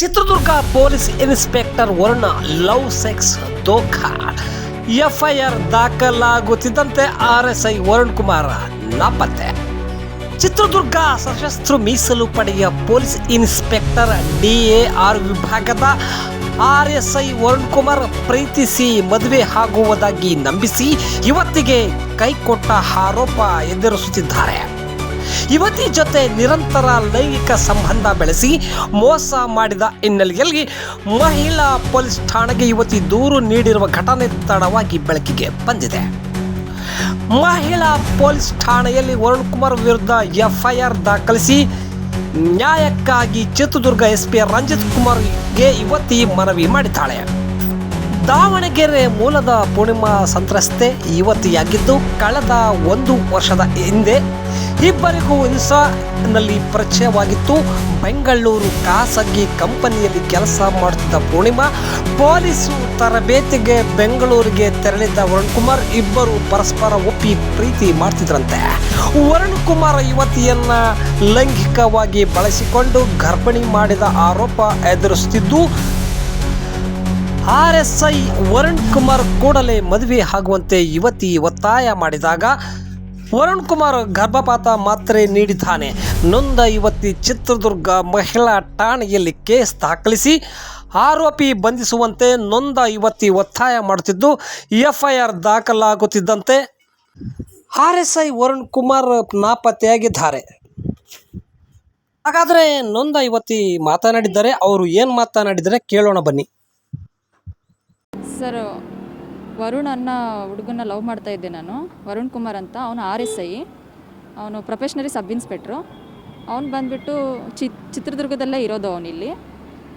Chitradurga police inspector Varuna love sex dhokha FIR ದಾಖಲಾಗುತ್ತಿದ್ದಂತೆ RSI Varun Kumar ನಾಪತ್ತೆ. ಚಿತ್ರದುರ್ಗ ಸಶಸ್ತ್ರ ಮೀಸಲು ಪಡೆಯ ಪೊಲೀಸ್ ಇನ್ಸ್ಪೆಕ್ಟರ್ DAR ವಿಭಾಗದ ಆರ್ಎಸ್ಐ ವರುಣ್ ಕುಮಾರ್ ಪ್ರೀತಿಸಿ ಮದುವೆ ಆಗುವುದಾಗಿ ನಂಬಿಸಿ ಯುವತಿಗೆ ಕೈಕೊಟ್ಟ ಆರೋಪ ಎದುರಿಸುತ್ತಿದ್ದಾರೆ. ಯುವತಿ ಜೊತೆ ನಿರಂತರ ಲೈಂಗಿಕ ಸಂಬಂಧ ಬೆಳೆಸಿ ಮೋಸ ಮಾಡಿದ ಹಿನ್ನೆಲೆಯಲ್ಲಿ ಮಹಿಳಾ ಪೊಲೀಸ್ ಠಾಣೆಗೆ ಯುವತಿ ದೂರು ನೀಡಿರುವ ಘಟನೆ ತಡವಾಗಿ ಬೆಳಕಿಗೆ ಬಂದಿದೆ. ಮಹಿಳಾ ಪೊಲೀಸ್ ಠಾಣೆಯಲ್ಲಿ ವರುಣ್ ಕುಮಾರ್ ವಿರುದ್ಧ ಎಫ್ಐಆರ್ ದಾಖಲಿಸಿ ನ್ಯಾಯಕ್ಕಾಗಿ ಚಿತ್ರದುರ್ಗ SP ರಂಜಿತ್ ಕುಮಾರ್ಗೆ ಯುವತಿ ಮನವಿ ಮಾಡಿದ್ದಾಳೆ. ದಾವಣಗೆರೆ ಮೂಲದ ಪೂರ್ಣಿಮಾ ಸಂತ್ರಸ್ತೆ ಯುವತಿಯಾಗಿದ್ದು ಕಳೆದ 1 ವರ್ಷದ ಹಿಂದೆ ಇಬ್ಬರಿಗೂ ಇನ್ಸ್ಟಾನಲ್ಲಿ ಪರಿಚಯವಾಗಿತ್ತು. ಬೆಂಗಳೂರು ಖಾಸಗಿ ಕಂಪನಿಯಲ್ಲಿ ಕೆಲಸ ಮಾಡುತ್ತಿದ್ದ ಪೂರ್ಣಿಮಾ ಪೊಲೀಸು ತರಬೇತಿಗೆ ಬೆಂಗಳೂರಿಗೆ ತೆರಳಿದ್ದ ವರುಣ್ ಕುಮಾರ್ ಇಬ್ಬರು ಪರಸ್ಪರ ಒಪ್ಪಿ ಪ್ರೀತಿ ಮಾಡ್ತಿದ್ರಂತೆ. ವರುಣ್ ಕುಮಾರ್ ಯುವತಿಯನ್ನ ಲೈಂಗಿಕವಾಗಿ ಬಳಸಿಕೊಂಡು ಗರ್ಭಿಣಿ ಮಾಡಿದ ಆರೋಪ ಎದುರಿಸುತ್ತಿದ್ದು ಆರ್ಎಸ್ಐ ವರುಣ್ ಕುಮಾರ್ ಕೂಡಲೇ ಮದುವೆ ಆಗುವಂತೆ ಯುವತಿ ಒತ್ತಾಯ ಮಾಡಿದಾಗ ವರುಣ್ ಕುಮಾರ್ ಗರ್ಭಪಾತ ಮಾತ್ರೆ ನೀಡಿದ್ದಾನೆ. ನೊಂದ ಯುವತಿ ಚಿತ್ರದುರ್ಗ ಮಹಿಳಾ ಠಾಣೆಯಲ್ಲಿ ಕೇಸ್ ದಾಖಲಿಸಿ ಆರೋಪಿ ಬಂಧಿಸುವಂತೆ ನೊಂದ ಯುವತಿ ಒತ್ತಾಯ ಮಾಡುತ್ತಿದ್ದು ಎಫ್ಐಆರ್ ದಾಖಲಾಗುತ್ತಿದ್ದಂತೆ ಆರ್ಎಸ್ಐ ವರುಣ್ ಕುಮಾರ್ ನಾಪತ್ತೆಯಾಗಿದ್ದಾರೆ. ಹಾಗಾದರೆ ನೊಂದ ಯುವತಿ ಮಾತನಾಡಿದ್ದಾರೆ. ಅವರು ಏನು ಮಾತನಾಡಿದರೆ ಕೇಳೋಣ ಬನ್ನಿ. ಸರ್, ವರುಣ್ ಅನ್ನೋ ಹುಡುಗನ ಲವ್ ಮಾಡ್ತಾ ಇದ್ದೆ ನಾನು. ವರುಣ್ ಕುಮಾರ್ ಅಂತ, ಅವನು RSI, ಅವನು ಪ್ರೊಫೆಷ್ನರಿ ಸಬ್ ಇನ್ಸ್ಪೆಕ್ಟ್ರು. ಅವ್ನು ಬಂದುಬಿಟ್ಟು ಚಿತ್ರದುರ್ಗದಲ್ಲೇ ಇರೋದು. ಅವನಿಲ್ಲಿ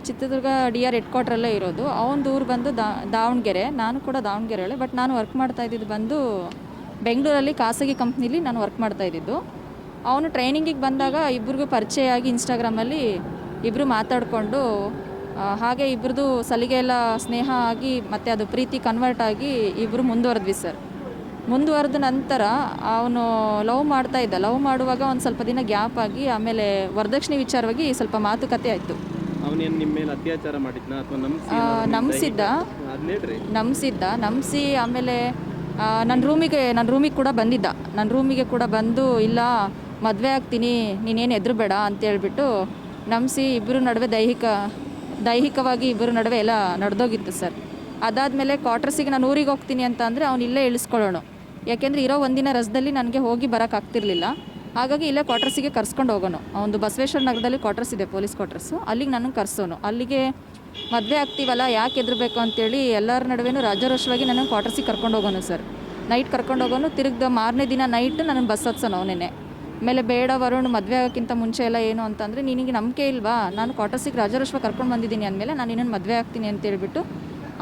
ಚಿತ್ರದುರ್ಗ DR ಹೆಡ್ ಕ್ವಾರ್ಟ್ರಲ್ಲೇ ಇರೋದು. ಅವನದು ಊರು ಬಂದು ದಾವಣಗೆರೆ. ನಾನು ಕೂಡ ದಾವಣಗೆರೆಯಲ್ಲೇ, ಬಟ್ ನಾನು ವರ್ಕ್ ಮಾಡ್ತಾ ಇದ್ದಿದ್ದು ಬಂದು ಬೆಂಗಳೂರಲ್ಲಿ ಖಾಸಗಿ ಕಂಪ್ನಿಲಿ ನಾನು ವರ್ಕ್ ಮಾಡ್ತಾ ಇದ್ದಿದ್ದು. ಅವನು ಟ್ರೈನಿಂಗಿಗೆ ಬಂದಾಗ ಇಬ್ಬರಿಗೂ ಪರಿಚಯ ಆಗಿ ಇನ್ಸ್ಟಾಗ್ರಾಮಲ್ಲಿ ಇಬ್ಬರು ಮಾತಾಡಿಕೊಂಡು ಹಾಗೆ ಇಬ್ಬರದು ಸಲಿಗೆ ಎಲ್ಲ ಸ್ನೇಹ ಆಗಿ ಮತ್ತು ಅದು ಪ್ರೀತಿ ಕನ್ವರ್ಟ್ ಆಗಿ ಇಬ್ಬರು ಮುಂದುವರೆದ್ವಿ ಸರ್. ಮುಂದುವರೆದ ನಂತರ ಅವನು ಲವ್ ಮಾಡ್ತಾ ಇದ್ದ. ಲವ್ ಮಾಡುವಾಗ ಒಂದು ಸ್ವಲ್ಪ ದಿನ ಗ್ಯಾಪ್ ಆಗಿ ಆಮೇಲೆ ವರದಕ್ಷಿಣೆ ವಿಚಾರವಾಗಿ ಸ್ವಲ್ಪ ಮಾತುಕತೆ ಆಯಿತು. ಅವನೇನು ನಿಮ್ಮ ಮೇಲೆ ಅತ್ಯಾಚಾರ ಮಾಡಿದ್ನಾ ಅಥವಾ ನಂಬಿಸಿ ಆಮೇಲೆ ನನ್ನ ರೂಮಿಗೆ ಕೂಡ ಬಂದಿದ್ದ. ನನ್ನ ರೂಮಿಗೆ ಕೂಡ ಬಂದು ಇಲ್ಲ ಮದುವೆ ಆಗ್ತೀನಿ, ನೀನೇನು ಹೆದರಬೇಡ ಅಂತೇಳ್ಬಿಟ್ಟು ನಂಬಿಸಿ ಇಬ್ಬರು ನಡುವೆ ದೈಹಿಕವಾಗಿ ಇಬ್ಬರು ನಡುವೆ ಎಲ್ಲ ನಡೆದೋಗಿತ್ತು ಸರ್. ಅದಾದಮೇಲೆ ಕ್ವಾರ್ಟರ್ಸಿಗೆ ನಾನು ಊರಿಗೆ ಹೋಗ್ತೀನಿ ಅಂತ ಅಂದರೆ ಅವ್ನು ಇಲ್ಲೇ ಇಳಿಸ್ಕೊಳ್ಳೋಣ. ಯಾಕೆಂದರೆ ಇರೋ ಒಂದಿನ ರಜದಲ್ಲಿ ನನಗೆ ಹೋಗಿ ಬರೋಕ್ಕಾಗ್ತಿರ್ಲಿಲ್ಲ. ಹಾಗಾಗಿ ಇಲ್ಲೇ ಕ್ವಾರ್ಟರ್ಸಿಗೆ ಕರ್ಸ್ಕೊಂಡು ಹೋಗೋನು. ಅವನು ಬಸವೇಶ್ವರ ನಗರದಲ್ಲಿ ಕ್ವಾರ್ಟರ್ಸ್ ಇದೆ, ಪೊಲೀಸ್ ಕ್ವಾರ್ಟರ್ಸು. ಅಲ್ಲಿಗೆ ನನಗೆ ಕರ್ಸೋನು. ಅಲ್ಲಿಗೆ ಮದುವೆ ಆಗ್ತೀವಲ್ಲ, ಯಾಕೆ ಹೆದರಬೇಕು ಅಂತೇಳಿ ಎಲ್ಲರ ನಡುವೆನೂ ರಾಜಾರೋಷವಾಗಿ ನನಗೆ ಕ್ವಾರ್ಟರ್ಸಿಗೆ ಕರ್ಕೊಂಡು ಹೋಗೋನು ಸರ್. ನೈಟ್ ಕರ್ಕೊಂಡು ಹೋಗೋನು. ತಿರುಗ್ದ ಮಾರನೇ ದಿನ ನೈಟ್ ನನಗೆ ಬಸ್ ಹತ್ಸೋನು ಅವನೇ. ಆಮೇಲೆ ಬೇಡ ವರುಣ್, ಮದುವೆ ಆಗೋಕ್ಕಿಂತ ಮುಂಚೆ ಎಲ್ಲ ಏನು ಅಂತಂದರೆ ನಿನಗೆ ನಂಬಿಕೆ ಇಲ್ವಾ, ನಾನು ಕ್ವಾರ್ಟರ್ಸಿಗೆ ರಾಜಾರೋಷವಾಗಿ ಕರ್ಕೊಂಡು ಬಂದಿದ್ದೀನಿ ಅಂದಮೇಲೆ ನಾನು ಇನ್ನೊಂದು ಮದುವೆ ಆಗ್ತೀನಿ ಅಂತೇಳ್ಬಿಟ್ಟು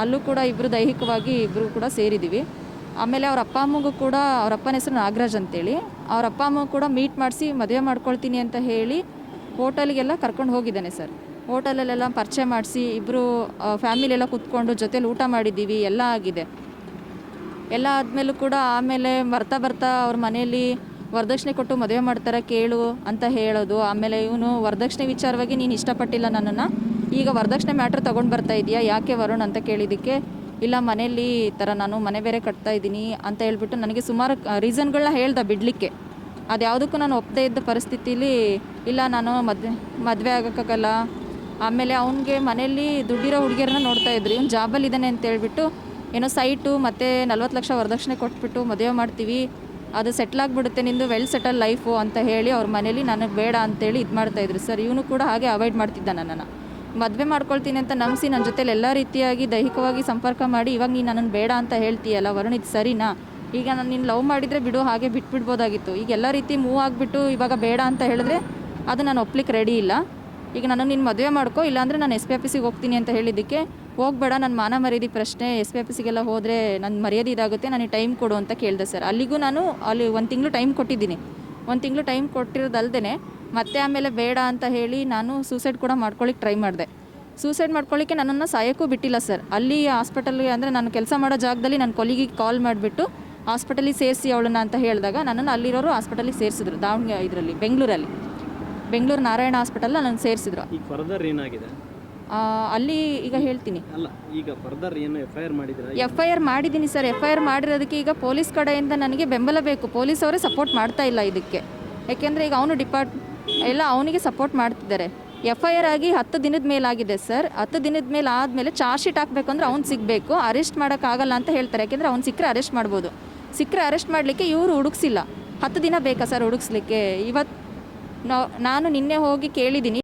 ಅಲ್ಲೂ ಕೂಡ ಇಬ್ಬರು ದೈಹಿಕವಾಗಿ ಇಬ್ಬರು ಕೂಡ ಸೇರಿದ್ದೀವಿ. ಆಮೇಲೆ ಅವ್ರ ಅಪ್ಪ ಅಮ್ಮಗೂ ಕೂಡ, ಅವ್ರ ಅಪ್ಪನ ಹೆಸರು ನಾಗರಾಜ್ ಅಂತೇಳಿ, ಅವ್ರ ಅಪ್ಪ ಅಮ್ಮ ಕೂಡ ಮೀಟ್ ಮಾಡಿಸಿ ಮದುವೆ ಮಾಡ್ಕೊಳ್ತೀನಿ ಅಂತ ಹೇಳಿ ಹೋಟೆಲಿಗೆಲ್ಲ ಕರ್ಕೊಂಡು ಹೋಗಿದ್ದಾನೆ ಸರ್. ಹೋಟೆಲಲ್ಲೆಲ್ಲ ಪರಿಚಯ ಮಾಡಿಸಿ ಇಬ್ಬರು ಫ್ಯಾಮಿಲಿಯೆಲ್ಲ ಕೂತ್ಕೊಂಡು ಜೊತೇಲಿ ಊಟ ಮಾಡಿದ್ದೀವಿ, ಎಲ್ಲ ಆಗಿದೆ. ಎಲ್ಲ ಆದಮೇಲೂ ಕೂಡ ಆಮೇಲೆ ಬರ್ತಾ ಅವ್ರ ಮನೆಯಲ್ಲಿ ವರದಕ್ಷಿಣೆ ಕೊಟ್ಟು ಮದುವೆ ಮಾಡ್ತಾರೆ ಕೇಳು ಅಂತ ಹೇಳೋದು. ಆಮೇಲೆ ಇವನು ವರದಕ್ಷಿಣೆ ವಿಚಾರವಾಗಿ ನೀನು ಇಷ್ಟಪಟ್ಟಿಲ್ಲ ನನ್ನನ್ನು, ಈಗ ವರದಕ್ಷಿಣೆ ಮ್ಯಾಟ್ರ್ ತೊಗೊಂಡು ಬರ್ತಾ ಇದೆಯಾ, ಯಾಕೆ ವರುಣ್ ಅಂತ ಕೇಳಿದ್ದಕ್ಕೆ ಇಲ್ಲ ಮನೆಯಲ್ಲಿ ಈ ಥರ ನಾನು ಮನೆ ಬೇರೆ ಕಟ್ತಾ ಇದ್ದೀನಿ ಅಂತ ಹೇಳ್ಬಿಟ್ಟು ನನಗೆ ಸುಮಾರು ರೀಸನ್ಗಳನ್ನ ಹೇಳ್ದೆ ಬಿಡಲಿಕ್ಕೆ. ಅದು ಯಾವುದಕ್ಕೂ ನಾನು ಒಪ್ಪದೇ ಇದ್ದ ಪರಿಸ್ಥಿತಿಲಿ ಇಲ್ಲ ನಾನು ಮದುವೆ ಆಗೋಕ್ಕಾಗಲ್ಲ. ಆಮೇಲೆ ಅವನಿಗೆ ಮನೆಯಲ್ಲಿ ದುಡ್ಡಿರೋ ಹುಡುಗಿಯರನ್ನ ನೋಡ್ತಾ ಇದ್ರು. ಇವ್ನು ಜಾಬಲ್ಲಿ ಇದ್ದಾನೆ ಅಂತ ಹೇಳ್ಬಿಟ್ಟು ಏನೋ ಸೈಟು ಮತ್ತು 40 ಲಕ್ಷ ವರದಕ್ಷಿಣೆ ಕೊಟ್ಬಿಟ್ಟು ಮದುವೆ ಮಾಡ್ತೀವಿ, ಅದು ಸೆಟ್ಲ್ ಆಗಿಬಿಡುತ್ತೆ, ನಿಂದು ವೆಲ್ ಸೆಟಲ್ ಲೈಫು ಅಂತ ಹೇಳಿ ಅವ್ರ ಮನೇಲಿ ನನಗೆ ಬೇಡ ಅಂತೇಳಿ ಇದು ಮಾಡ್ತಾಯಿದ್ರು ಸರ್. ಇವನು ಕೂಡ ಹಾಗೆ ಅವಾಯ್ಡ್ ಮಾಡ್ತಿದ್ದ ನನ್ನನ್ನು. ಮದುವೆ ಮಾಡ್ಕೊಳ್ತೀನಿ ಅಂತ ನಂಬಿಸಿ ನನ್ನ ಜೊತೆಲಿ ಎಲ್ಲ ರೀತಿಯಾಗಿ ದೈಹಿಕವಾಗಿ ಸಂಪರ್ಕ ಮಾಡಿ ಇವಾಗ ನೀನು ನನ್ನನ್ನು ಬೇಡ ಅಂತ ಹೇಳ್ತೀಯಲ್ಲ ವರುಣ್, ಇದು ಸರಿನಾ? ಈಗ ನಾನು ನಿನ್ನ ಲವ್ ಮಾಡಿದರೆ ಬಿಡು, ಹಾಗೆ ಬಿಟ್ಬಿಡ್ಬೋದಾಗಿತ್ತು. ಈಗ ಎಲ್ಲ ರೀತಿ ಮೂವ್ ಆಗಿಬಿಟ್ಟು ಇವಾಗ ಬೇಡ ಅಂತ ಹೇಳಿದ್ರೆ ಅದು ನಾನು ಒಪ್ಲಿಕ್ಕೆ ರೆಡಿ ಇಲ್ಲ. ಈಗ ನಾನು ನಿನ್ನ ಮದುವೆ ಮಾಡ್ಕೊ, ಇಲ್ಲಾಂದರೆ ನಾನು SP ಆಫೀಸಿಗೆ ಹೋಗ್ತೀನಿ ಅಂತ ಹೇಳಿದ್ದಕ್ಕೆ ಹೋಗಬೇಡ, ನನ್ನ ಮಾನ ಮರ್ಯಾದೆ ಪ್ರಶ್ನೆ, SP ಆಫೀಸಿಗೆಲ್ಲ ಹೋದರೆ ನನ್ನ ಮರ್ಯಾದೆ ಇದಾಗುತ್ತೆ, ನನಗೆ ಟೈಮ್ ಕೊಡು ಅಂತ ಕೇಳಿದೆ ಸರ್. ಅಲ್ಲಿಗೂ ನಾನು ಅಲ್ಲಿ 1 ತಿಂಗಳು ಟೈಮ್ ಕೊಟ್ಟಿದ್ದೀನಿ. 1 ತಿಂಗಳು ಟೈಮ್ ಕೊಟ್ಟಿರೋದಲ್ದೇ ಮತ್ತೆ ಆಮೇಲೆ ಬೇಡ ಅಂತ ಹೇಳಿ ನಾನು ಸೂಸೈಡ್ ಕೂಡ ಮಾಡ್ಕೊಳ್ಳಿಕ್ಕೆ ಟ್ರೈ ಮಾಡಿದೆ. ಸೂಸೈಡ್ ಮಾಡ್ಕೊಳ್ಳಿಕ್ಕೆ ನನ್ನನ್ನು ಸಾಯೋಕ್ಕೂ ಬಿಟ್ಟಿಲ್ಲ ಸರ್. ಅಲ್ಲಿ ಹಾಸ್ಪಿಟಲ್ಗೆ ಅಂದರೆ ನಾನು ಕೆಲಸ ಮಾಡೋ ಜಾಗದಲ್ಲಿ ನನ್ನ ಕೊಲಿಗಿಗೆ ಕಾಲ್ ಮಾಡಿಬಿಟ್ಟು ಹಾಸ್ಪಿಟಲಿಗೆ ಸೇರಿಸಿ ಅವಳನ್ನ ಅಂತ ಹೇಳಿದಾಗ ನನ್ನನ್ನು ಅಲ್ಲಿರೋರು ಹಾಸ್ಪಿಟಲಿಗೆ ಸೇರಿಸಿದ್ರು. ಬೆಂಗಳೂರು ನಾರಾಯಣ ಹಾಸ್ಪಿಟಲ್ ನನ್ನ ಸೇರಿಸಿದ್ರು. ಈಗ ಫರ್ದರ್ ಏನಾಗಿದೆ? ಅಲ್ಲಿ ಈಗ ಹೇಳ್ತೀನಿ. ಅಲ್ಲ, ಈಗ ಫರ್ದರ್ ಏನು FIR ಮಾಡಿದ್ದೀರಾ? FIR ಮಾಡಿದ್ದೀನಿ ಸರ್. FIR ಮಾಡಿರೋದಕ್ಕೆ ಈಗ ಪೊಲೀಸ್ ಕಡೆಯಿಂದ ನನಗೆ ಬೆಂಬಲ ಬೇಕು. ಪೊಲೀಸ್ ಅವರೇ ಸಪೋರ್ಟ್ ಮಾಡ್ತಾ ಇಲ್ಲ ಇದಕ್ಕೆ. ಯಾಕೆಂದರೆ ಈಗ ಅವನು ಎಲ್ಲ ಅವನಿಗೆ ಸಪೋರ್ಟ್ ಮಾಡ್ತಿದ್ದಾರೆ. FIR ಆಗಿ 10 ದಿನದ ಮೇಲಾಗಿದೆ ಸರ್. 10 ದಿನದ ಮೇಲೆ ಆದಮೇಲೆ ಚಾರ್ಜ್ ಶೀಟ್ ಹಾಕಬೇಕಂದ್ರೆ ಅವ್ನು ಸಿಗಬೇಕು. ಅರೆಸ್ಟ್ ಮಾಡೋಕ್ಕಾಗಲ್ಲ ಅಂತ ಹೇಳ್ತಾರೆ. ಯಾಕೆಂದರೆ ಅವ್ನು ಸಿಕ್ಕರೆ ಅರೆಸ್ಟ್ ಮಾಡ್ಬೋದು. ಸಿಕ್ಕರೆ ಅರೆಸ್ಟ್ ಮಾಡಲಿಕ್ಕೆ ಇವರು ಹುಡುಕ್ಸಿಲ್ಲ. 10 ದಿನ ಬೇಕಾ ಸರ್ ಹುಡುಕ್ಸ್ಲಿಕ್ಕೆ? ಇವತ್ತು ನಾನು ನಿನ್ನೆ ಹೋಗಿ ಕೇಳಿದ್ದೀನಿ.